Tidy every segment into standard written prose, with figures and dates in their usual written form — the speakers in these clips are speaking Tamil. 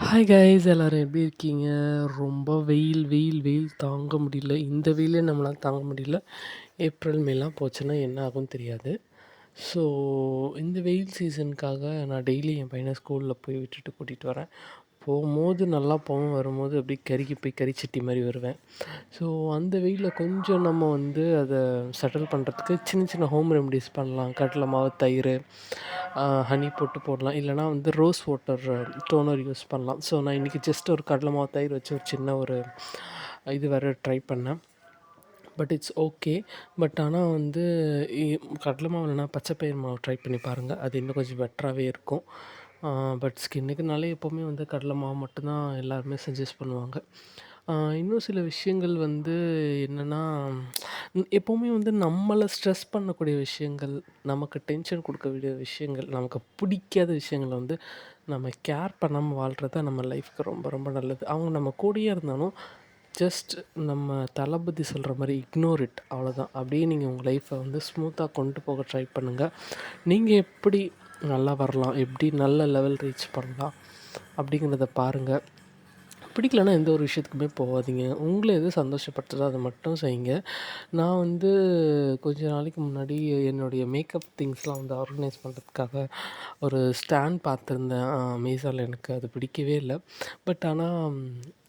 ஹாய் கைஸ் எல்லாரும் எப்படி இருக்கீங்க? ரொம்ப வெயில் வெயில் வெயில் தாங்க முடியல. இந்த வெயிலே நம்மளால் தாங்க முடியல. ஏப்ரல் மேலாம் போச்சுன்னா என்ன ஆகும்னு தெரியாது. ஸோ இந்த வெயில் சீசனுக்காக நான் டெய்லி என் பையனை ஸ்கூலில் போய் விட்டுட்டு கூட்டிகிட்டு வரேன். போகும்போது நல்லா போவேன், வரும்போது அப்படியே கருகி போய் கரிச்சட்டி மாதிரி வருவேன். ஸோ அந்த வெயிலில் கொஞ்சம் நம்ம அதை செட்டில் பண்ணுறதுக்கு சின்ன சின்ன ஹோம் ரெமடிஸ் பண்ணலாம். கடலை மாவு, தயிர், ஹனி போட்டு போடலாம். இல்லைனா ரோஸ் வாட்டர் டோனர் யூஸ் பண்ணலாம். ஸோ நான் இன்றைக்கி ஜஸ்ட் ஒரு கடலை மாவு, தயிர் வச்சு ஒரு சின்ன ஒரு இது வேறு ட்ரை பண்ணேன். But it's okay. பட் ஆனால் கடலை மாவு இல்லைனா பச்சை பயிர் மாவு ட்ரை பண்ணி பாருங்கள். அது இன்னும் கொஞ்சம் பெட்டராகவே இருக்கும். பட் ஸ்கின்னுக்குனாலே எப்போவுமே கடலை மாவு மட்டும்தான் எல்லாருமே சஜெஸ்ட் பண்ணுவாங்க. இன்னும் சில விஷயங்கள் என்னென்னா, எப்போவுமே நம்மளை ஸ்ட்ரெஸ் பண்ணக்கூடிய விஷயங்கள், நமக்கு டென்ஷன் கொடுக்கக்கூடிய விஷயங்கள், நமக்கு பிடிக்காத விஷயங்கள நம்ம கேர் பண்ணாமல் வாழ்கிறது தான் நம்ம லைஃப்க்கு ரொம்ப ரொம்ப நல்லது. அவங்க நம்ம கூடயே இருந்தாலும் ஜஸ்ட் நம்ம தளபதி சொல்கிற மாதிரி இக்னோர் இட், அவ்வளோதான். அப்படியே நீங்கள் உங்கள் லைஃப்பை ஸ்மூத்தாக கொண்டு போக ட்ரை பண்ணுங்கள். நீங்கள் எப்படி நல்லா வரலாம், எப்படி நல்ல லெவல் ரீச் பண்ணலாம் அப்படிங்கிறத பாருங்கள். பிடிக்கலன்னா எந்த ஒரு விஷயத்துக்குமே போகாதீங்க. உங்களை எது சந்தோஷப்படுத்துதோ அதை மட்டும் செய்யுங்க. நான் கொஞ்ச நாளைக்கு முன்னாடி என்னுடைய மேக்கப் திங்ஸ்லாம் ஆர்கனைஸ் பண்ணுறதுக்காக ஒரு ஸ்டாண்ட் பார்த்துருந்தேன் அமேசானில். எனக்கு அது பிடிக்கவே இல்லை. பட் ஆனால்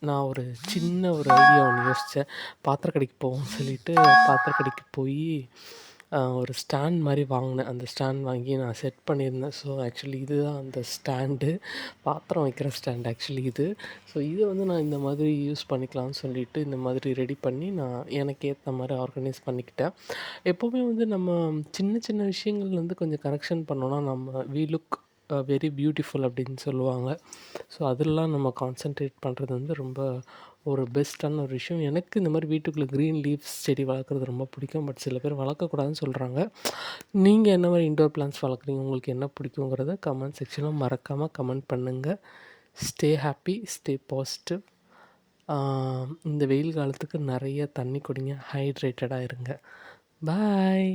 நான் ஒரு சின்ன ஒரு ஐடியா ஒன்று யோசித்தேன். பாத்திர கடைக்கு போவோம்னு சொல்லிட்டு பாத்திர கடைக்கு போய் ஒரு ஸ்டாண்ட் மாதிரி வாங்கினேன். அந்த ஸ்டாண்ட் வாங்கி நான் செட் பண்ணியிருந்தேன். ஸோ ஆக்சுவலி இதுதான் அந்த ஸ்டாண்டு, பாத்திரம் வைக்கிற ஸ்டாண்ட் ஆக்சுவலி இது. ஸோ இதை நான் இந்த மாதிரி யூஸ் பண்ணிக்கலாம்னு சொல்லிட்டு இந்த மாதிரி ரெடி பண்ணி நான் எனக்கு ஏற்ற மாதிரி ஆர்கனைஸ் பண்ணிக்கிட்டேன். எப்போவுமே நம்ம சின்ன சின்ன விஷயங்கள் கொஞ்சம் கரெக்ஷன் பண்ணோன்னா நம்ம வி லுக் வெரி பியூட்டிஃபுல் அப்படின்னு சொல்லுவாங்க. ஸோ அதெல்லாம் நம்ம கான்சன்ட்ரேட் பண்ணுறது ரொம்ப ஒரு பெஸ்ட்டான ஒரு விஷயம். எனக்கு இந்த மாதிரி வீட்டுக்குள்ளே க்ரீன் லீவ்ஸ் செடி வளர்க்குறது ரொம்ப பிடிக்கும். பட் சில பேர் வளர்க்கக்கூடாதுன்னு சொல்கிறாங்க. நீங்கள் என்ன மாதிரி இன்டோர் பிளான்ட்ஸ் வளர்க்குறீங்க, உங்களுக்கு என்ன பிடிக்குங்கிறத கமெண்ட் செக்ஷனில் மறக்காமல் கமெண்ட் பண்ணுங்கள். Stay happy, stay positive. இந்த வெயில் காலத்துக்கு நிறைய தண்ணி குடிங்க, ஹைட்ரேட்டடாக இருங்க. பாய்.